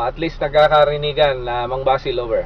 At least nagkakarinigan na Mang Basil, over.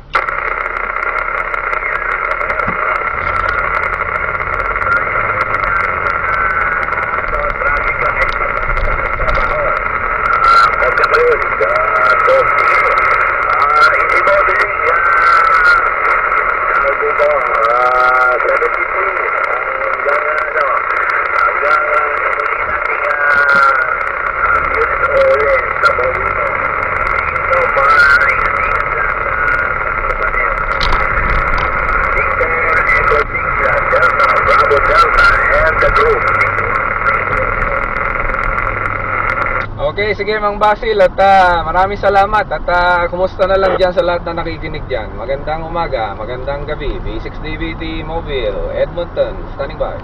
Okay, sige Mang Basil, at maraming salamat, at kumusta na lang dyan sa lahat na nakikinig dyan. Magandang umaga, magandang gabi. B6 DVT Mobile, Edmonton, standing by.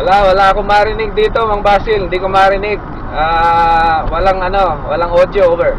Wala akong marinig dito Mang Basil, hindi ko marinig. Walang audio, over.